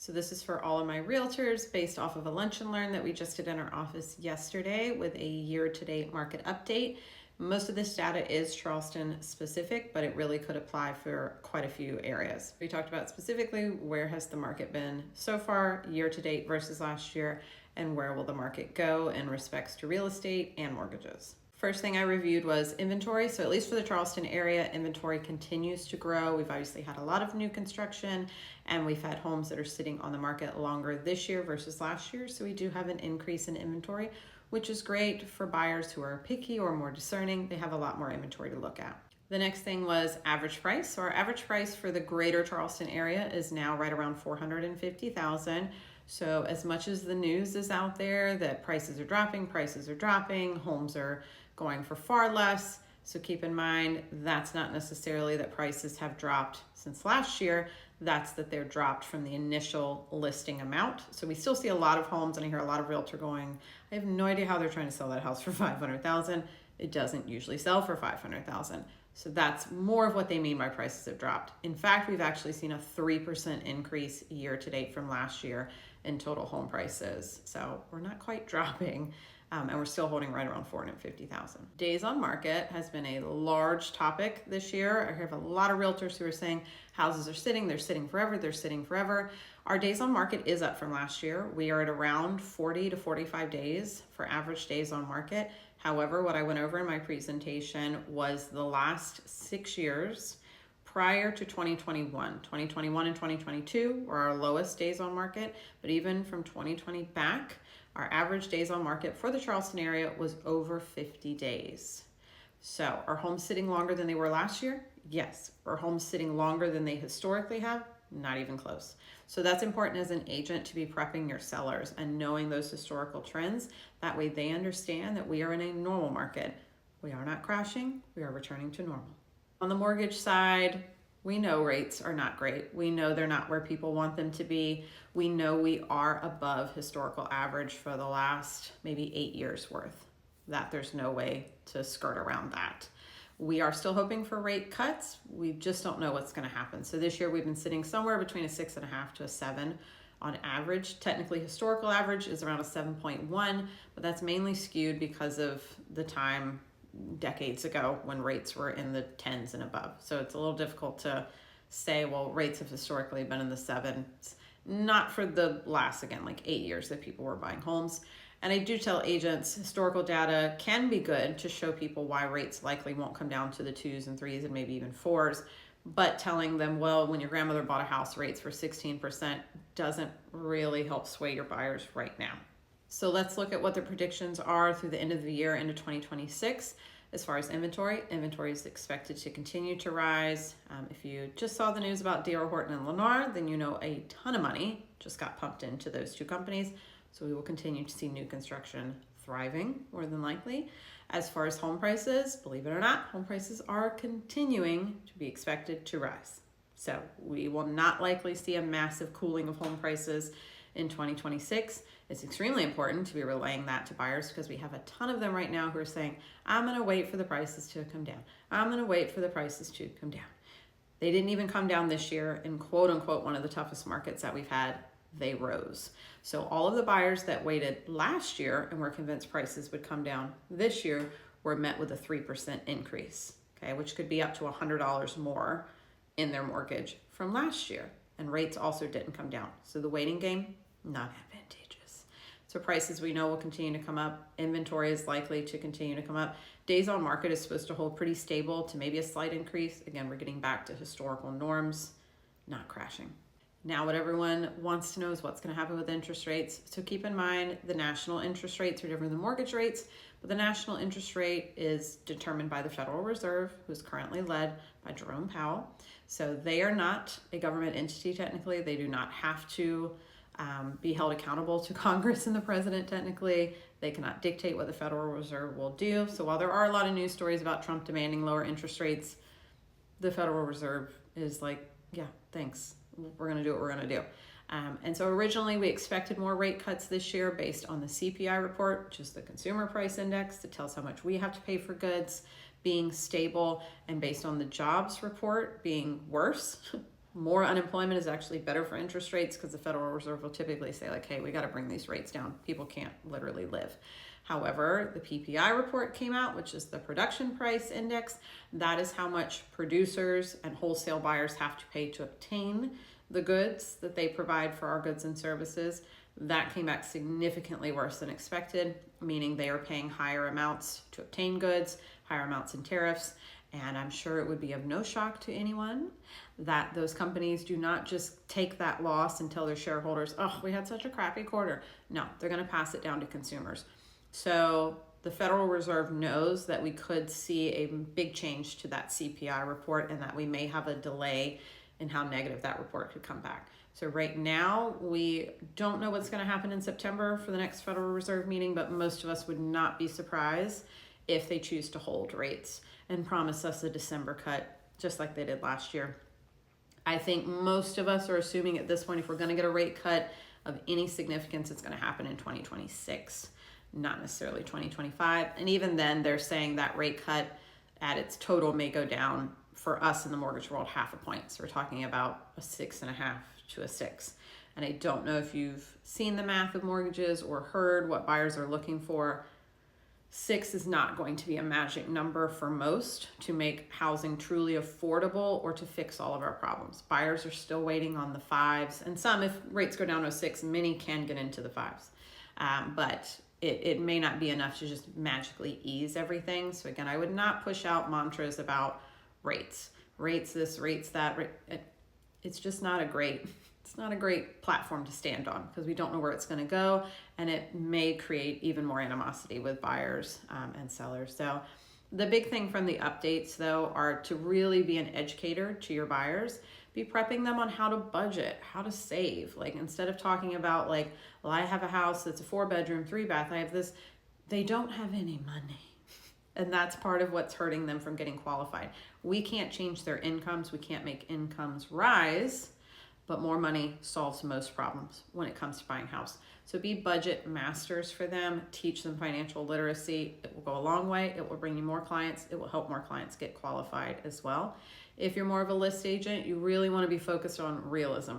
So this is for all of my realtors based off of a lunch and learn that we just did in our office yesterday with a year-to-date market update. Most of this data is Charleston specific, but it really could apply for quite a few areas. We talked about specifically where has the market been so far year to date versus last year, and where will the market go in respects to real estate and mortgages. First thing I reviewed was inventory. So at least for the Charleston area, inventory continues to grow. We've obviously had a lot of new construction, and we've had homes that are sitting on the market longer this year versus last year. So we do have an increase in inventory, which is great for buyers who are picky or more discerning. They have a lot more inventory to look at. The next thing was average price. So our average price for the greater Charleston area is now right around $450,000. So as much as the news is out there that prices are dropping, homes are going for far less. So keep in mind, that's not necessarily that prices have dropped since last year. That's that they're dropped from the initial listing amount. So we still see a lot of homes, and I hear a lot of realtor going, I have no idea how they're trying to sell that house for $500,000. It doesn't usually sell for $500,000. So that's more of what they mean by prices have dropped. In fact, we've actually seen a 3% increase year to date from last year in total home prices. So we're not quite dropping, and we're still holding right around 450,000. Days on market has been a large topic this year. I have a lot of realtors who are saying houses are sitting, they're sitting forever. Our days on market is up from last year. We are at around 40 to 45 days for average days on market. However, what I went over in my presentation was the last 6 years prior to 2021. 2021 and 2022 were our lowest days on market, but even from 2020 back, our average days on market for the Charleston area was over 50 days. So are homes sitting longer than they were last year? Yes. Are homes sitting longer than they historically have? Not even close. So that's important as an agent to be prepping your sellers and knowing those historical trends. That way they understand that we are in a normal market. We are not crashing, we are returning to normal. On the mortgage side, we know rates are not great. We know they're not where people want them to be. We know we are above historical average for the last maybe 8 years worth. That there's no way to skirt around that. We are still hoping for rate cuts. We just don't know what's going to happen. So this year we've been sitting somewhere between a 6.5 to a 7 on average. Technically, historical average is around a 7.1, but that's mainly skewed because of the time decades ago when rates were in the 10s and above. So it's a little difficult to say, well, rates have historically been in the 7s, not for the last, again, like 8 years that people were buying homes. And I do tell agents historical data can be good to show people why rates likely won't come down to the 2s and 3s and maybe even 4s. But telling them, well, when your grandmother bought a house, rates were 16% doesn't really help sway your buyers right now. So let's look at what the predictions are through the end of the year into 2026. As far as inventory is expected to continue to rise. If you just saw the news about D.R. Horton and Lennar, then you know a ton of money just got pumped into those two companies. So we will continue to see new construction thriving, more than likely. As far as home prices, believe it or not, home prices are continuing to be expected to rise. So we will not likely see a massive cooling of home prices in 2026. It's extremely important to be relaying that to buyers because we have a ton of them right now who are saying, I'm going to wait for the prices to come down. I'm going to wait for the prices to come down. They didn't even come down this year in quote unquote one of the toughest markets that we've had. They rose. So all of the buyers that waited last year and were convinced prices would come down this year were met with a 3% increase, okay, which could be up to $100 more in their mortgage from last year. And rates also didn't come down. So the waiting game, not advantageous. So prices we know will continue to come up. Inventory is likely to continue to come up. Days on market is supposed to hold pretty stable to maybe a slight increase. Again, we're getting back to historical norms, not crashing. Now what everyone wants to know is what's going to happen with interest rates. So keep in mind the national interest rates are different than mortgage rates, but the national interest rate is determined by the Federal Reserve, who's currently led by Jerome Powell. So they are not a government entity technically. They do not have to be held accountable to Congress and the president technically. They cannot dictate what the Federal Reserve will do. So while there are a lot of news stories about Trump demanding lower interest rates, the Federal Reserve is like, yeah, thanks. We're going to do what we're going to do. And so originally we expected more rate cuts this year based on the CPI report, which is the consumer price index that tells how much we have to pay for goods, being stable, and based on the jobs report being worse more unemployment is actually better for interest rates because the Federal Reserve will typically say like, hey, we got to bring these rates down. People can't literally live. However, the PPI report came out, which is the production price index. That is how much producers and wholesale buyers have to pay to obtain the goods that they provide for our goods and services. That came back significantly worse than expected, meaning they are paying higher amounts to obtain goods, higher amounts in tariffs. And I'm sure it would be of no shock to anyone that those companies do not just take that loss and tell their shareholders, oh, we had such a crappy quarter. No, they're going to pass it down to consumers. So the Federal Reserve knows that we could see a big change to that CPI report and that we may have a delay in how negative that report could come back. So right now, we don't know what's going to happen in September for the next Federal Reserve meeting, but most of us would not be surprised if they choose to hold rates and promise us a December cut, just like they did last year. I think most of us are assuming at this point, if we're going to get a rate cut of any significance, it's going to happen in 2026, not necessarily 2025. And even then, they're saying that rate cut at its total may go down for us in the mortgage world 0.5 point. So we're talking about a 6.5 to a 6. And I don't know if you've seen the math of mortgages or heard what buyers are looking for. 6 is not going to be a magic number for most to make housing truly affordable or to fix all of our problems. Buyers are still waiting on the 5s, and some, if rates go down to a 6, many can get into the 5s. But it may not be enough to just magically ease everything. So again, I would not push out mantras about rates this, rates that. It's just not a great platform to stand on because we don't know where it's going to go, and it may create even more animosity with buyers and sellers. So the big thing from the updates, though, are to really be an educator to your buyers. Be prepping them on how to budget, how to save. Like, instead of talking about like, well, I have a house that's a 4-bedroom, 3-bath, I have this, they don't have any money. And that's part of what's hurting them from getting qualified. We can't change their incomes. We can't make incomes rise, but more money solves most problems when it comes to buying a house. So be budget masters for them. Teach them financial literacy. It will go a long way. It will bring you more clients. It will help more clients get qualified as well. If you're more of a list agent, you really want to be focused on realism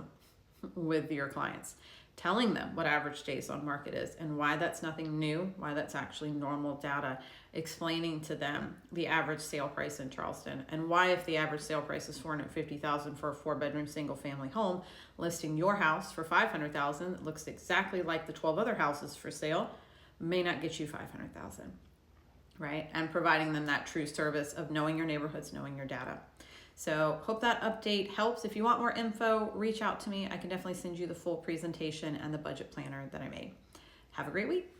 with your clients. Telling them what average days on market is and why that's nothing new, why that's actually normal data. Explaining to them the average sale price in Charleston and why, if the average sale price is $450,000 for a 4-bedroom single family home, listing your house for $500,000 that looks exactly like the 12 other houses for sale may not get you $500,000, right? And providing them that true service of knowing your neighborhoods, knowing your data. So hope that update helps. If you want more info, reach out to me. I can definitely send you the full presentation and the budget planner that I made. Have a great week.